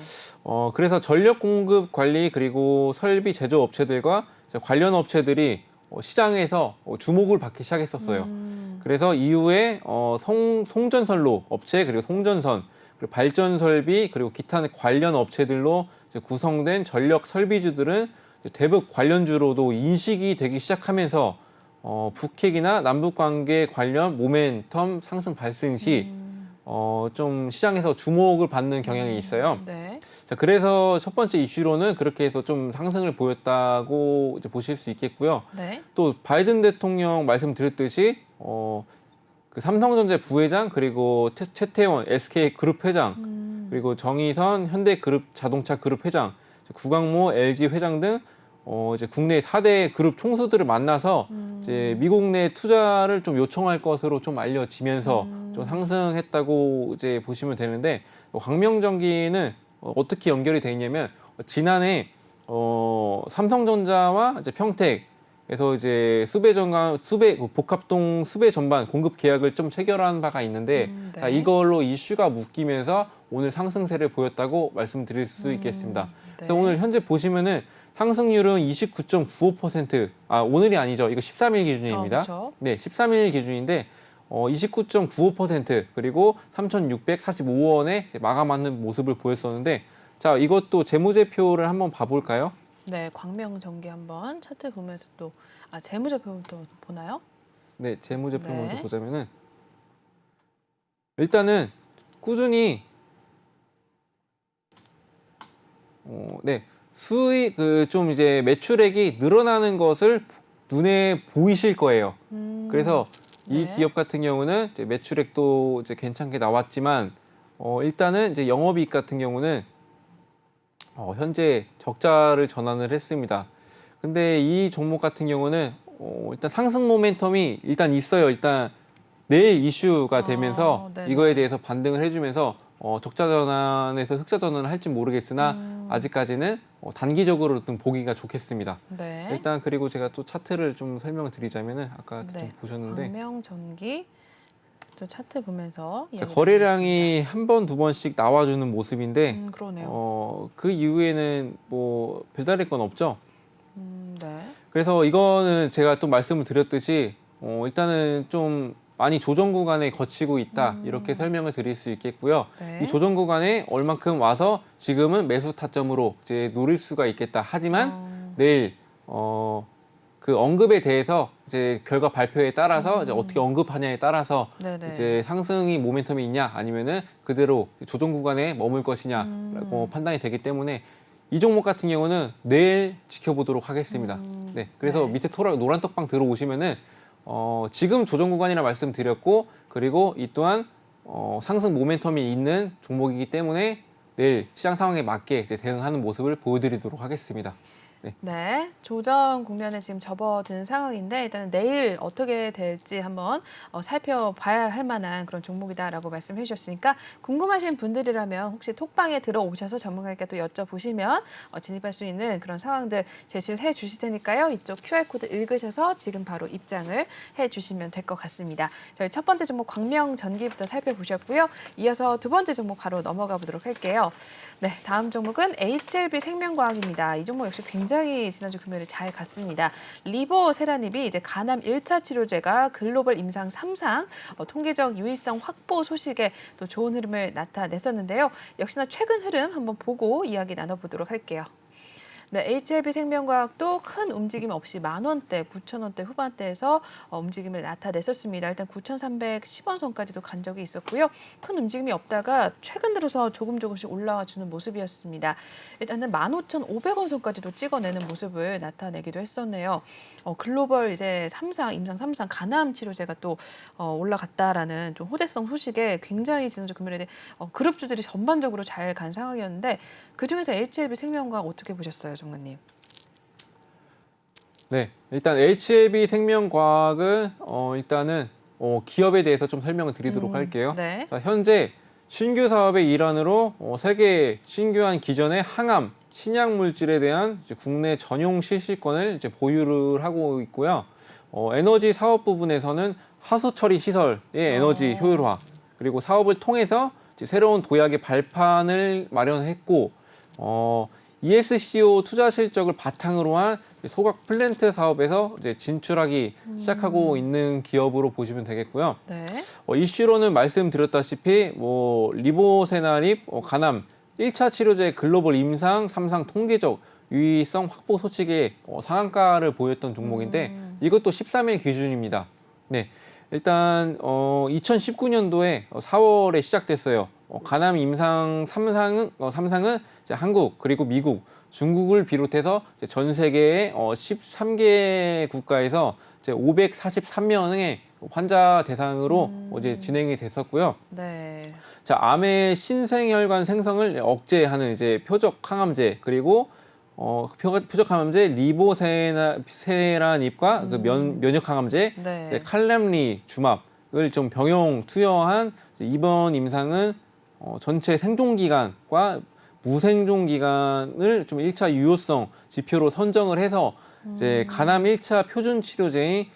그래서 전력 공급 관리 그리고 설비 제조 업체들과 관련 업체들이 시장에서 주목을 받기 시작했었어요. 그래서 이후에 송전선로 업체 그리고 송전선 그리고 발전 설비 그리고 기타 관련 업체들로 이제 구성된 전력 설비주들은 이제 대북 관련주로도 인식이 되기 시작하면서 북핵이나 남북 관계 관련 모멘텀 상승 발생 시 좀 시장에서 주목을 받는 경향이 있어요. 네. 자, 그래서 첫 번째 이슈로는 그렇게 해서 좀 상승을 보였다고 이제 보실 수 있겠고요. 네. 또 바이든 대통령 말씀드렸듯이 그 삼성전자 부회장 그리고 최태원 SK 그룹 회장 그리고 정의선 현대그룹 자동차 그룹 회장 구광모 LG 회장 등 이제 국내 4대 그룹 총수들을 만나서 이제 미국 내 투자를 좀 요청할 것으로 좀 알려지면서 좀 상승했다고 이제 보시면 되는데 광명전기는 어떻게 연결이 돼 있냐면 지난해 삼성전자와 이제 평택에서 이제 복합동 수배 전반 공급 계약을 좀 체결한 바가 있는데 네. 자, 이걸로 이슈가 묶이면서 오늘 상승세를 보였다고 말씀드릴 수 있겠습니다. 그래서 네. 오늘 현재 보시면은 상승률은 29.95%, 오늘이 아니죠. 이거 13일 기준입니다. 그렇죠. 네, 13일 기준인데 29.95% 그리고 3,645원에 마감하는 모습을 보였었는데 자, 이것도 재무제표를 한번 봐볼까요? 네, 광명전기 한번 차트 보면서 또 재무제표부터 보나요? 네, 재무제표 네. 먼저 보자면은 일단은 꾸준히 네. 수익 좀 이제 매출액이 늘어나는 것을 눈에 보이실 거예요. 그래서 이 네. 기업 같은 경우는 이제 매출액도 이제 괜찮게 나왔지만 일단은 이제 영업이익 같은 경우는 현재 적자를 전환을 했습니다. 근데 이 종목 같은 경우는 일단 상승 모멘텀이 일단 있어요. 일단 내일 이슈가 되면서 네네. 이거에 대해서 반등을 해주면서 적자 전환에서 흑자 전환을 할지 모르겠으나 아직까지는 단기적으로 좀 보기가 좋겠습니다. 네. 일단 그리고 제가 또 차트를 좀 설명을 드리자면은 아까 네. 좀 보셨는데 광명전기 또 차트 보면서 자, 이야기 거래량이 한 번, 두 번씩 나와주는 모습인데 그러네요. 그 이후에는 뭐 별다를 건 없죠. 네. 그래서 이거는 제가 또 말씀을 드렸듯이 일단은 좀 많이 조정 구간에 거치고 있다 이렇게 설명을 드릴 수 있겠고요. 네. 이 조정 구간에 얼만큼 와서 지금은 매수 타점으로 이제 노릴 수가 있겠다. 하지만 내일 그 언급에 대해서 이제 결과 발표에 따라서 이제 어떻게 언급하냐에 따라서 네네. 이제 상승이 모멘텀이 있냐 아니면은 그대로 조정 구간에 머물 것이냐라고 판단이 되기 때문에 이 종목 같은 경우는 내일 지켜보도록 하겠습니다. 네, 그래서 네. 밑에 노란 떡방 들어오시면은 지금 조정 구간이라 말씀드렸고 그리고 이 또한 상승 모멘텀이 있는 종목이기 때문에 내일 시장 상황에 맞게 이제 대응하는 모습을 보여드리도록 하겠습니다. 네, 조정 국면에 지금 접어든 상황인데 일단은 내일 어떻게 될지 한번 살펴봐야 할 만한 그런 종목이다라고 말씀해 주셨으니까 궁금하신 분들이라면 혹시 톡방에 들어오셔서 전문가에게 또 여쭤보시면 진입할 수 있는 그런 상황들 제시를 해 주실 테니까요. 이쪽 QR코드 읽으셔서 지금 바로 입장을 해 주시면 될 것 같습니다. 저희 첫 번째 종목 광명전기부터 살펴보셨고요. 이어서 두 번째 종목 바로 넘어가 보도록 할게요. 네, 다음 종목은 HLB생명과학입니다. 이 종목 역시 굉장히 지난주 금요일에 잘 갔습니다. 리보세라닙이 이제 간암 1차 치료제가 글로벌 임상 3상 통계적 유의성 확보 소식에 또 좋은 흐름을 나타냈었는데요. 역시나 최근 흐름 한번 보고 이야기 나눠보도록 할게요. 네, HLB생명과학도 큰 움직임 없이 10,000원대, 9,000원대 후반대에서 움직임을 나타냈었습니다. 일단 9,310원 선까지도 간 적이 있었고요. 큰 움직임이 없다가 최근 들어서 조금씩 올라와 주는 모습이었습니다. 일단은 15,500원 선까지도 찍어내는 모습을 나타내기도 했었네요. 글로벌 이제 3상, 임상 3상 간암 치료제가 또 올라갔다라는 좀 호재성 소식에 굉장히 지난주 금요일에 그룹주들이 전반적으로 잘 간 상황이었는데 그중에서 HLB생명과학 어떻게 보셨어요, 정관님? 네, 일단 HLB생명과학은 일단은 기업에 대해서 좀 설명을 드리도록 할게요. 네. 자, 현재 신규 사업의 일환으로 세계 신규한 기존의 항암 신약 물질에 대한 이제 국내 전용 실시권을 이제 보유를 하고 있고요. 에너지 사업 부분에서는 하수 처리 시설의 에너지 효율화 그리고 사업을 통해서 이제 새로운 도약의 발판을 마련했고 ESCO 투자 실적을 바탕으로 한 소각 플랜트 사업에서 이제 진출하기 시작하고 있는 기업으로 보시면 되겠고요. 네. 이슈로는 말씀드렸다시피 리보세나립 간암 1차 치료제 글로벌 임상 3상 통계적 유의성 확보 소식에 상한가를 보였던 종목인데 이것도 13일 기준입니다. 네. 일단 2019년도에 4월에 시작됐어요. 간암 임상 3상은 이제 한국 그리고 미국, 중국을 비롯해서 이제 전 세계의 13개 국가에서 이제 543명의 환자 대상으로 이제 진행이 됐었고요. 네. 자, 암의 신생혈관 생성을 억제하는 이제 표적 항암제 그리고 표적 항암제 리보세라닙과 그 면역 항암제 네. 칼렘리 주맙을 좀 병용 투여한 이번 임상은 전체 생존 기간과 무생존 기간을 좀 1차 유효성 지표로 선정을 해서 이제 간암 1차 표준 치료제인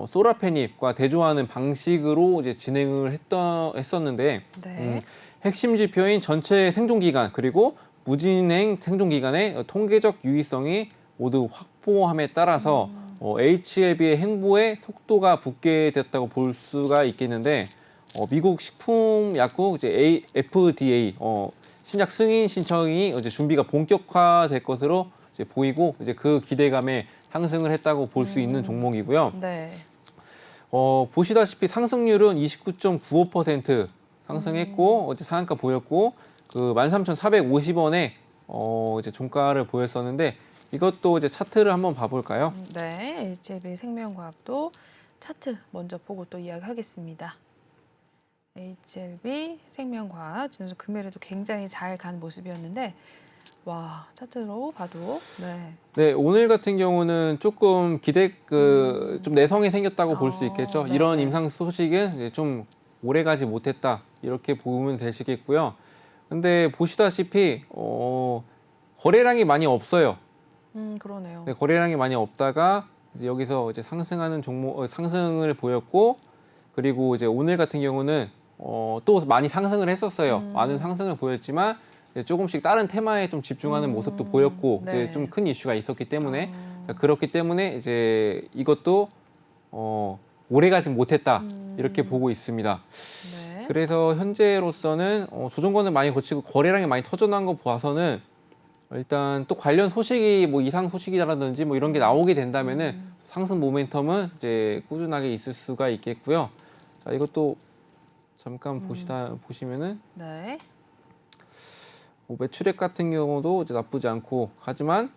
소라페닙과 대조하는 방식으로 이제 진행을 했었는데 네. 핵심 지표인 전체 생존 기간 그리고 무진행 생존 기간의 통계적 유의성이 모두 확보함에 따라서 HLB의 행보에 속도가 붙게 됐다고 볼 수가 있겠는데 미국 식품약국 이제 FDA 신약 승인 신청이 이제 준비가 본격화될 것으로 이제 보이고 이제 그 기대감에 상승을 했다고 볼 수 있는 종목이고요. 네. 보시다시피 상승률은 29.95% 상승했고 어제 상한가 보였고 그 13,450원에 이제 종가를 보였었는데 이것도 이제 차트를 한번 봐볼까요? 네. HLB생명과학도 차트 먼저 보고 또 이야기하겠습니다. HLB생명과학 지난주 금요일에도 굉장히 잘 간 모습이었는데 와 차트로 봐도 네. 네, 오늘 같은 경우는 조금 좀 내성이 생겼다고 볼 수 있겠죠. 네, 이런 네. 임상 소식은 이제 좀 오래 가지 못했다 이렇게 보면 되시겠고요. 근데 보시다시피 거래량이 많이 없어요. 그러네요. 네, 거래량이 많이 없다가 이제 여기서 이제 상승하는 종목 상승을 보였고 그리고 이제 오늘 같은 경우는 또 많이 상승을 했었어요. 많은 상승을 보였지만 이제 조금씩 다른 테마에 좀 집중하는 모습도 보였고 네. 이제 좀 큰 이슈가 있었기 때문에 그렇기 때문에 이제 이것도 오래 가진 못했다 이렇게 보고 있습니다. 네. 그래서 현재로서는 조정권을 많이 거치고 거래량이 많이 터져나온 거 봐서는 일단 또 관련 소식이 뭐 이상 소식이라든지 뭐 이런 게 나오게 된다면은 상승 모멘텀은 이제 꾸준하게 있을 수가 있겠고요. 자, 이것도 잠깐 보시면은 네. 뭐 매출액 같은 경우도 이제 나쁘지 않고 하지만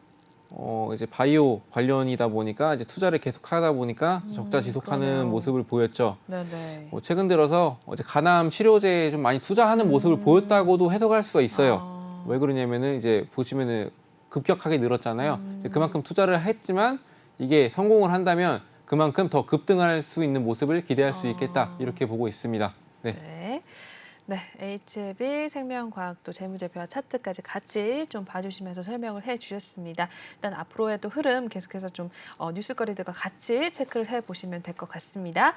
이제 바이오 관련이다 보니까 이제 투자를 계속 하다 보니까 적자 지속하는 그러네요. 모습을 보였죠. 네네. 최근 들어서 이제 간암 치료제에 좀 많이 투자하는 모습을 보였다고도 해석할 수가 있어요. 왜 그러냐면은 이제 보시면은 급격하게 늘었잖아요. 이제 그만큼 투자를 했지만 이게 성공을 한다면 그만큼 더 급등할 수 있는 모습을 기대할 수 있겠다. 이렇게 보고 있습니다. 네. 네. 네, HLB 생명과학도 재무제표와 차트까지 같이 좀 봐주시면서 설명을 해주셨습니다. 일단 앞으로의 또 흐름 계속해서 좀 뉴스거리들과 같이 체크를 해보시면 될 것 같습니다.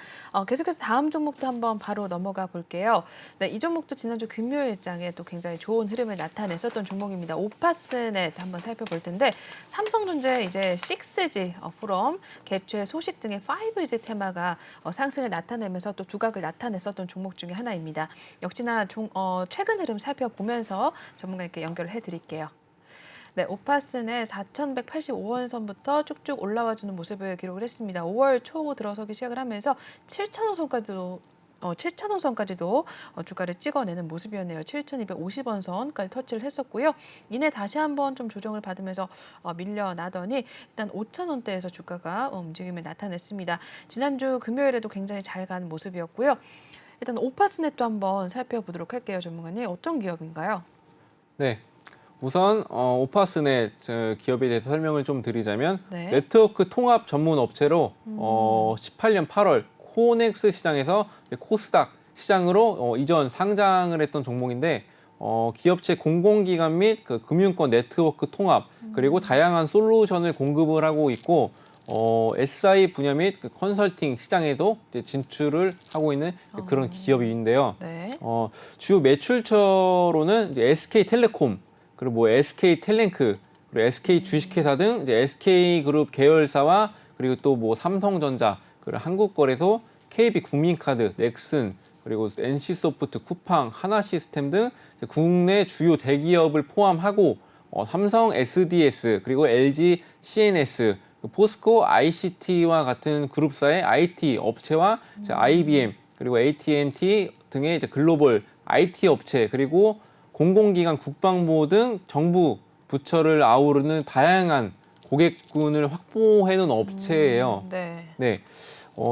계속해서 다음 종목도 한번 바로 넘어가 볼게요. 네, 이 종목도 지난주 금요일장에 또 굉장히 좋은 흐름을 나타냈었던 종목입니다. 오파스넷 한번 살펴볼 텐데 삼성전자 이제 6G 프롬 개최 소식 등의 5G 테마가 상승을 나타내면서 또 두각을 나타냈었던 종목 중에 하나입니다. 역시나 최근 흐름 살펴보면서 전문가님께 연결을 해드릴게요. 네, 오파스는 4,185원 선부터 쭉쭉 올라와주는 모습을 기록을 했습니다. 5월 초 들어서기 시작을 하면서 7,000원 선까지도 7,000원 선까지도 주가를 찍어내는 모습이었네요. 7,250원 선까지 터치를 했었고요. 이내 다시 한번 좀 조정을 받으면서 밀려나더니 일단 5,000원대에서 주가가 움직임을 나타냈습니다. 지난주 금요일에도 굉장히 잘 가는 모습이었고요. 일단 오파스넷도 한번 살펴보도록 할게요, 전문가님. 어떤 기업인가요? 네. 우선 오파스넷 기업에 대해서 설명을 좀 드리자면 네. 네트워크 통합 전문 업체로 18년 8월 코넥스 시장에서 코스닥 시장으로 이전 상장을 했던 종목인데 기업체 공공기관 및 그 금융권 네트워크 통합 그리고 다양한 솔루션을 공급을 하고 있고 SI 분야 및 그 컨설팅 시장에도 이제 진출을 하고 있는 그런 기업인데요. 네. 주요 매출처로는 이제 SK텔레콤 그리고 뭐 SK텔랭크 그리고 SK 주식회사 등 이제 SK그룹 계열사와 그리고 또 뭐 삼성전자 그리고 한국거래소, KB국민카드, 넥슨 그리고 NC소프트, 쿠팡, 하나시스템 등 국내 주요 대기업을 포함하고 삼성 SDS 그리고 LG CNS 포스코 ICT와 같은 그룹사의 IT 업체와 IBM 그리고 AT&T 등의 이제 글로벌 IT 업체 그리고 공공기관 국방부 등 정부 부처를 아우르는 다양한 고객군을 확보해 놓은 업체예요. 네. 네.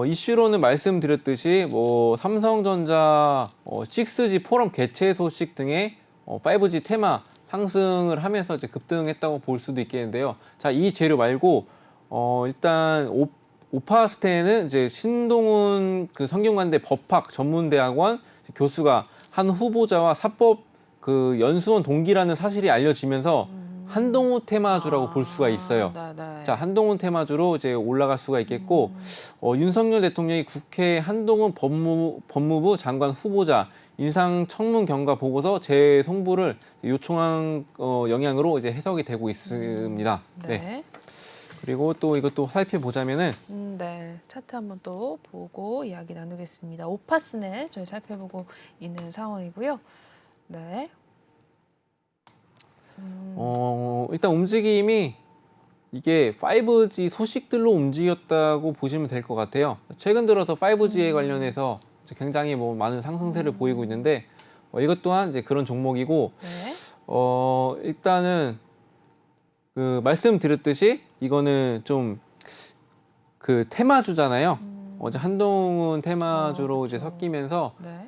이슈로는 말씀드렸듯이 뭐 삼성전자 6G 포럼 개최 소식 등의 5G 테마 상승을 하면서 이제 급등했다고 볼 수도 있겠는데요. 자, 이 재료 말고 일단 오파스테는 이제 신동훈 그 성균관대 법학 전문대학원 교수가 한 후보자와 사법 그 연수원 동기라는 사실이 알려지면서 한동훈 테마주라고 볼 수가 있어요. 네. 자, 한동훈 테마주로 이제 올라갈 수가 있겠고 윤석열 대통령이 국회 한동훈 법무부 장관 후보자 인상 청문 경과 보고서 재송부를 요청한 영향으로 이제 해석이 되고 있습니다. 네. 그리고 또 이것도 살펴보자면은 네, 차트 한번 또 보고 이야기 나누겠습니다. 오파스넷 저희 살펴보고 있는 상황이고요. 네. 일단 움직임이 이게 5G 소식들로 움직였다고 보시면 될 것 같아요. 최근 들어서 5G에 관련해서 굉장히 뭐 많은 상승세를 보이고 있는데 이것 또한 이제 그런 종목이고 네. 일단은 그 말씀드렸듯이 이거는 좀 그 테마주잖아요. 어제 한동훈 테마주로 이제 그렇죠. 섞이면서 네.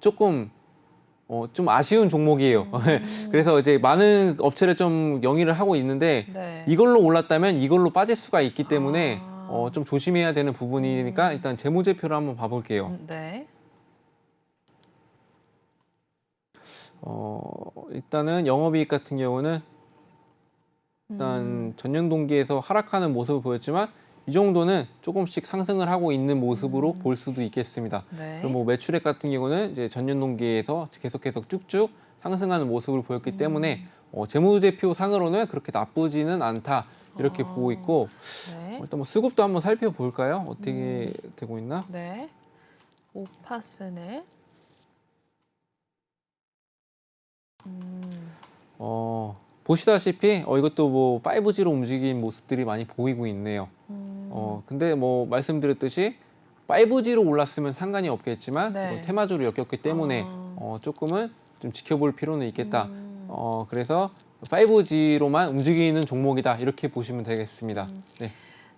조금 좀 아쉬운 종목이에요. 그래서 이제 많은 업체를 좀 영위를 하고 있는데 네. 이걸로 올랐다면 이걸로 빠질 수가 있기 때문에 좀 조심해야 되는 부분이니까 일단 재무제표를 한번 봐볼게요. 네. 일단은 영업이익 같은 경우는 일단 전년 동기에서 하락하는 모습을 보였지만 이 정도는 조금씩 상승을 하고 있는 모습으로 볼 수도 있겠습니다. 네. 그리고 뭐 매출액 같은 경우는 이제 전년 동기에서 계속해서 쭉쭉 상승하는 모습을 보였기 때문에 재무제표 상으로는 그렇게 나쁘지는 않다 이렇게 보고 있고 네. 일단 뭐 수급도 한번 살펴볼까요? 어떻게 되고 있나? 네. 오파스넷. 보시다시피 이것도 뭐 5G로 움직인 모습들이 많이 보이고 있네요. 근데 뭐 말씀드렸듯이 5G로 올랐으면 상관이 없겠지만 네. 테마주로 엮였기 때문에 조금은 좀 지켜볼 필요는 있겠다. 그래서 5G로만 움직이는 종목이다 이렇게 보시면 되겠습니다. 네.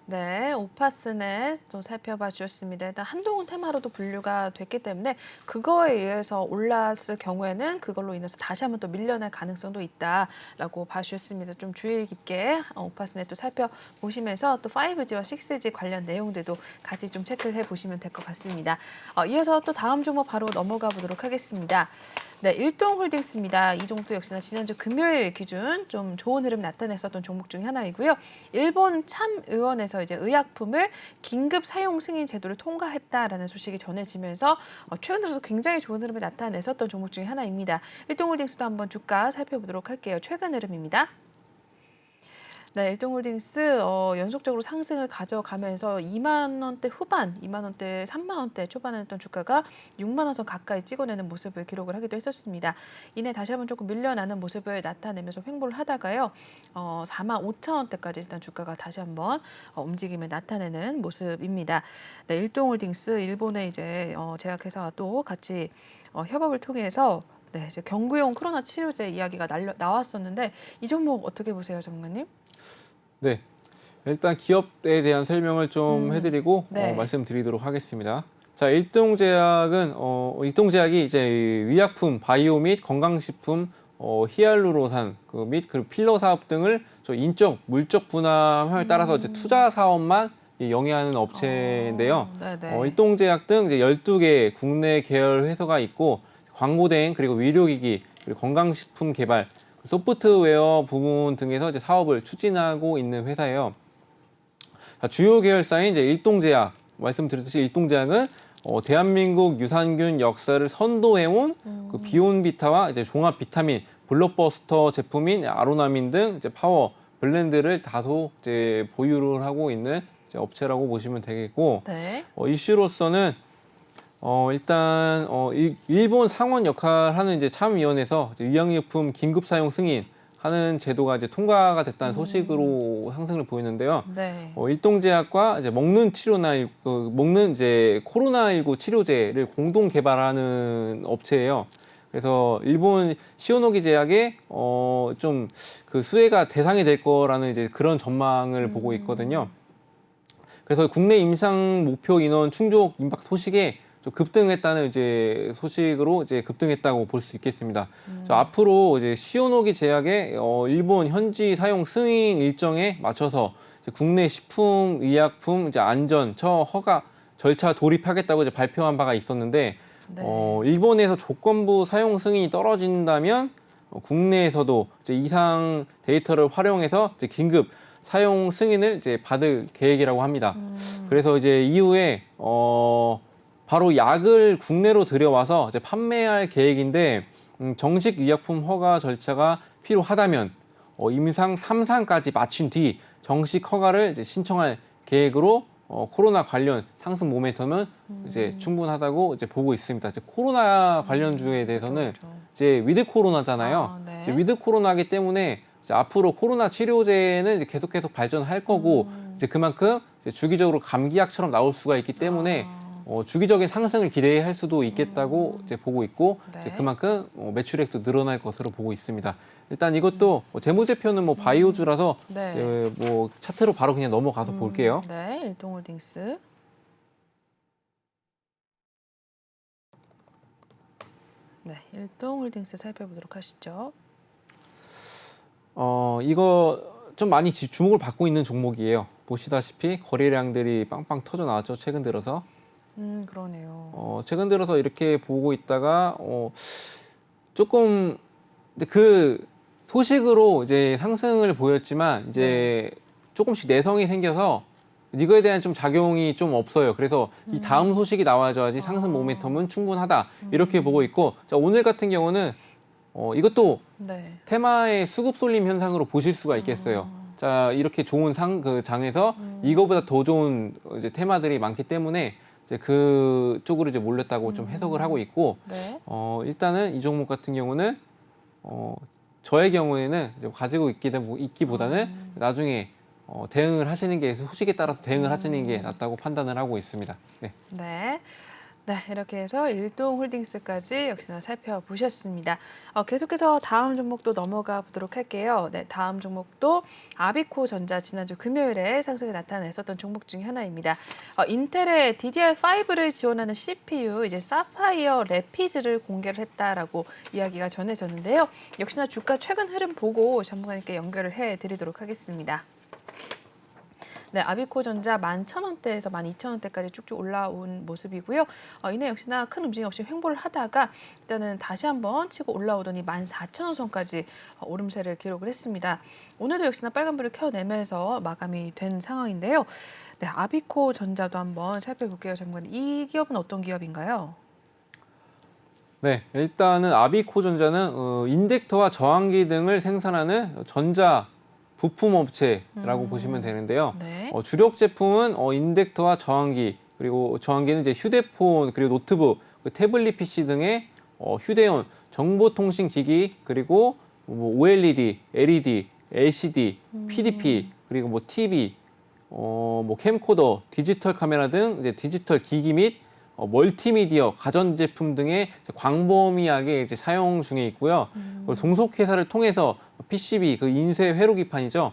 네, 오파스넷 또 살펴봐 주셨습니다. 일단 한동훈 테마로도 분류가 됐기 때문에 그거에 의해서 올랐을 경우에는 그걸로 인해서 다시 한번 또 밀려날 가능성도 있다라고 봐주셨습니다. 좀 주의 깊게 오파스넷 또 살펴보시면서 또 5G와 6G 관련 내용들도 같이 좀 체크를 해보시면 될 것 같습니다. 이어서 또 다음 종목 바로 넘어가 보도록 하겠습니다. 네, 일동홀딩스입니다. 이 종목도 역시나 지난주 금요일 기준 좀 좋은 흐름 나타냈었던 종목 중에 하나이고요. 일본 참의원에서 이제 의약품을 긴급 사용 승인 제도를 통과했다라는 소식이 전해지면서 최근 들어서 굉장히 좋은 흐름을 나타냈었던 종목 중에 하나입니다. 일동홀딩스도 한번 주가 살펴보도록 할게요. 최근 흐름입니다. 네, 일동홀딩스 연속적으로 상승을 가져가면서 2만 원대 후반, 2만 원대, 3만 원대 초반에 했던 주가가 6만 원선 가까이 찍어내는 모습을 기록을 하기도 했었습니다. 이내 다시 한번 조금 밀려나는 모습을 나타내면서 횡보를 하다가요. 4만 5천 원대까지 일단 주가가 다시 한번 움직임을 나타내는 모습입니다. 네, 일동홀딩스 일본의 이제 제약회사와 또 같이 협업을 통해서 네, 이제 경구용 코로나 치료제 이야기가 나왔었는데 이 종목 어떻게 보세요, 전문가님? 네, 일단 기업에 대한 설명을 좀 해드리고 네. 말씀드리도록 하겠습니다. 자, 일동제약이 이제 의약품, 바이오 및 건강식품, 히알루로산 및 그 필러 사업 등을 인적, 물적 분담에 따라서 이제 투자 사업만 영위하는 업체인데요. 일동제약 등 이제 12개 국내 계열 회사가 있고 광고 대행 그리고 의료기기 그리고 건강식품 개발 소프트웨어 부문 등에서 이제 사업을 추진하고 있는 회사예요. 자, 주요 계열사인 이제 일동제약 말씀드렸듯이 일동제약은 대한민국 유산균 역사를 선도해온 그 비온비타와 이제 종합 비타민, 블록버스터 제품인 아로나민 등 이제 파워 블렌드를 다소 이제 보유를 하고 있는 이제 업체라고 보시면 되겠고, 네. 이슈로서는 일단 일본 상원 역할을 하는 이제 참위원회에서 의약용품 긴급 사용 승인 하는 제도가 이제 통과가 됐다는 소식으로 상승을 보이는데요. 네. 일동제약과 이제 먹는 이제 코로나19 치료제를 공동 개발하는 업체예요. 그래서 일본 시오노기 제약에 좀 그 수혜가 대상이 될 거라는 이제 그런 전망을 보고 있거든요. 그래서 국내 임상 목표 인원 충족 임박 소식에 좀 급등했다는 이제 소식으로 이제 급등했다고 볼 수 있겠습니다. 앞으로 이제 시오노기 제약의 일본 현지 사용 승인 일정에 맞춰서 이제 국내 식품 의약품 이제 안전 허가 절차 돌입하겠다고 이제 발표한 바가 있었는데, 네. 일본에서 조건부 사용 승인이 떨어진다면 국내에서도 이제 이상 데이터를 활용해서 이제 긴급 사용 승인을 이제 받을 계획이라고 합니다. 그래서 이제 이후에 바로 약을 국내로 들여와서 이제 판매할 계획인데, 정식 의약품 허가 절차가 필요하다면 임상 3상까지 마친 뒤 정식 허가를 이제 신청할 계획으로 코로나 관련 상승 모멘텀은 이제 충분하다고 이제 보고 있습니다. 이제 코로나 관련주에 대해서는 이제 위드 코로나잖아요. 네. 이제 위드 코로나이기 때문에 이제 앞으로 코로나 치료제는 이제 계속 발전할 거고, 이제 그만큼 이제 주기적으로 감기약처럼 나올 수가 있기 때문에 주기적인 상승을 기대할 수도 있겠다고 이제 보고 있고, 네. 이제 그만큼 매출액도 늘어날 것으로 보고 있습니다. 일단 이것도 재무제표는 뭐 바이오주라서 네. 뭐 차트로 바로 그냥 넘어가서 볼게요. 네, 일동홀딩스. 네, 일동홀딩스 살펴보도록 하시죠. 이거 좀 많이 주목을 받고 있는 종목이에요. 보시다시피 거래량들이 빵빵 터져 나왔죠, 최근 들어서. 그러네요. 최근 들어서 이렇게 보고 있다가 조금 그 소식으로 이제 상승을 보였지만 이제 조금씩 내성이 생겨서 이거에 대한 좀 작용이 좀 없어요. 그래서 이 다음 소식이 나와줘야지 상승 모멘텀은 충분하다 이렇게 보고 있고, 자, 오늘 같은 경우는 이것도 네. 테마의 수급 쏠림 현상으로 보실 수가 있겠어요. 자, 이렇게 좋은 그 장에서 이거보다 더 좋은 이제 테마들이 많기 때문에 이제 그쪽으로 이제 몰렸다고 좀 해석을 하고 있고, 네. 일단은 이 종목 같은 경우는 저의 경우에는 이제 가지고 있기보다는 나중에 대응을 하시는 게, 소식에 따라서 대응을 하시는 게 낫다고 판단을 하고 있습니다. 네. 네. 네, 이렇게 해서 일동홀딩스까지 역시나 살펴보셨습니다. 계속해서 다음 종목도 넘어가 보도록 할게요. 네, 다음 종목도 아비코전자 지난주 금요일에 상승이 나타냈었던 종목 중에 하나입니다. 인텔의 DDR5를 지원하는 CPU 이제 사파이어 레피즈를 공개를 했다라고 이야기가 전해졌는데요. 역시나 주가 최근 흐름 보고 전문가님께 연결을 해드리도록 하겠습니다. 네, 아비코전자 11,000원대에서 12,000원대까지 쭉쭉 올라온 모습이고요. 이내 역시나 큰 움직임 없이 횡보를 하다가 일단은 다시 한번 치고 올라오더니 14,000원 선까지 오름세를 기록을 했습니다. 오늘도 역시나 빨간불을 켜내면서 마감이 된 상황인데요. 네, 아비코전자도 한번 살펴볼게요, 전문가님. 이 기업은 어떤 기업인가요? 네, 일단은 아비코전자는 인젝터와 저항기 등을 생산하는 전자 부품 업체라고 보시면 되는데요. 네. 주력 제품은 인젝터와 저항기, 그리고 저항기는 이제 휴대폰, 그리고 노트북, 태블릿 PC 등의 휴대용 정보통신 기기, 그리고 뭐 OLED, LED, LCD, PDP, 그리고 뭐 TV, 뭐 캠코더, 디지털 카메라 등 이제 디지털 기기 및 멀티미디어, 가전제품 등의 광범위하게 이제 사용 중에 있고요. 종속회사를 통해서 PCB, 그 인쇄 회로기판이죠.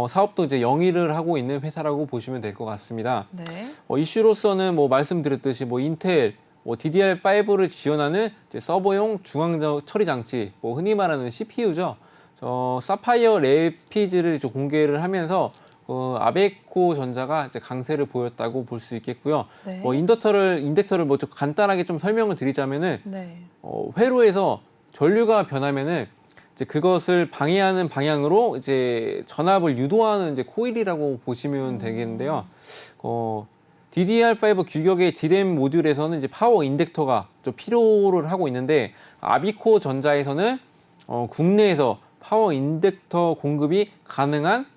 사업도 이제 영위를 하고 있는 회사라고 보시면 될 것 같습니다. 네. 이슈로서는 뭐 말씀드렸듯이 뭐 인텔, DDR5를 지원하는 이제 서버용 중앙 처리 장치, 흔히 말하는 CPU죠. 사파이어 레피즈를 좀 공개를 하면서 아베코 전자가 이제 강세를 보였다고 볼 수 있겠고요. 네. 인젝터를 좀 간단하게 좀 설명을 드리자면은 네. 회로에서 전류가 변하면은 이제 그것을 방해하는 방향으로 이제 전압을 유도하는 이제 코일이라고 보시면 되겠는데요. DDR5 규격의 D램 모듈에서는 이제 파워 인젝터가 좀 필요를 하고 있는데 아비코 전자에서는 국내에서 파워 인젝터 공급이 가능한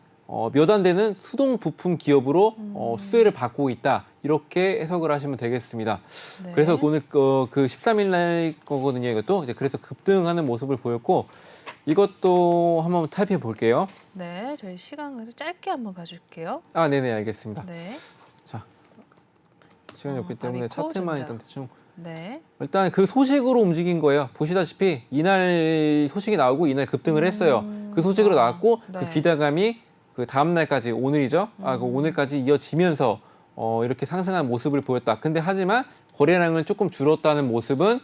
몇 안 되는 수동 부품 기업으로 수혜를 받고 있다. 이렇게 해석을 하시면 되겠습니다. 네. 그래서 오늘 그 13일 날 거거든요. 이것도 이제 그래서 급등하는 모습을 보였고 이것도 한번 살펴 볼게요. 네, 저희 시간에서 짧게 한번 봐줄게요. 네네, 알겠습니다. 네. 자, 시간이 없기 때문에 아비코 차트만 전자. 일단 대충. 네. 일단 그 소식으로 움직인 거예요. 보시다시피 이날 소식이 나오고 이날 급등을 했어요. 그 소식으로 나왔고 네. 그 기대감이 그 다음 날까지 오늘이죠. 그 오늘까지 이어지면서 이렇게 상승한 모습을 보였다. 근데 하지만 거래량은 조금 줄었다는 모습은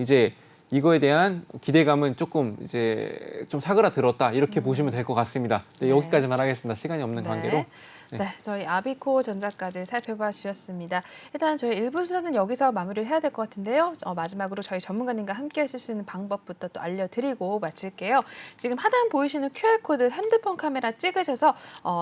이제 이거에 대한 기대감은 조금 이제 좀 사그라들었다. 이렇게 보시면 될 것 같습니다. 네, 네. 여기까지만 하겠습니다. 시간이 없는 네. 관계로. 네, 저희 아비코 전자까지 살펴봐 주셨습니다. 일단 저희 1부 수사는 여기서 마무리를 해야 될 것 같은데요. 마지막으로 저희 전문가님과 함께 하실 수 있는 방법부터 또 알려드리고 마칠게요. 지금 하단 보이시는 QR코드 핸드폰 카메라 찍으셔서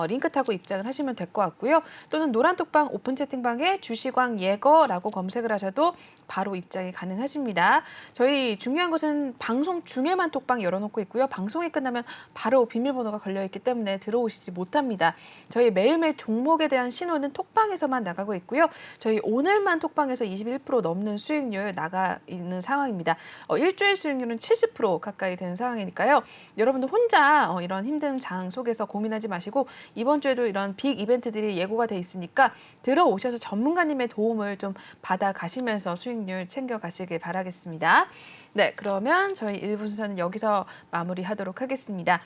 링크 타고 입장을 하시면 될 것 같고요. 또는 노란 톡방 오픈 채팅방에 주시광 예거라고 검색을 하셔도 바로 입장이 가능하십니다. 저희 중요한 것은 방송 중에만 톡방 열어놓고 있고요. 방송이 끝나면 바로 비밀번호가 걸려있기 때문에 들어오시지 못합니다. 저희 매일매일 종목에 대한 신호는 톡방에서만 나가고 있고요. 저희 오늘만 톡방에서 21% 넘는 수익률 나가 있는 상황입니다. 일주일 수익률은 70% 가까이 되는 상황이니까요. 여러분들 혼자 이런 힘든 장 속에서 고민하지 마시고 이번 주에도 이런 빅 이벤트들이 예고가 돼 있으니까 들어오셔서 전문가님의 도움을 좀 받아가시면서 수익률 챙겨가시길 바라겠습니다. 네, 그러면 저희 1부 순서는 여기서 마무리하도록 하겠습니다.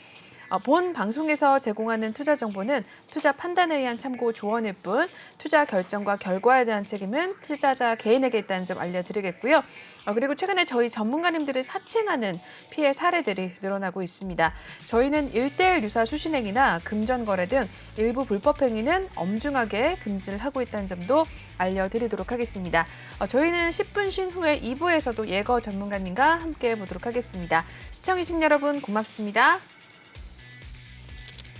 본 방송에서 제공하는 투자 정보는 투자 판단에 의한 참고 조언일 뿐 투자 결정과 결과에 대한 책임은 투자자 개인에게 있다는 점 알려드리겠고요. 그리고 최근에 저희 전문가님들을 사칭하는 피해 사례들이 늘어나고 있습니다. 저희는 1:1 유사 수신행위나 금전거래 등 일부 불법 행위는 엄중하게 금지를 하고 있다는 점도 알려드리도록 하겠습니다. 저희는 10분 쉰 후에 2부에서도 예거 전문가님과 함께 보도록 하겠습니다. 시청해주신 여러분 고맙습니다.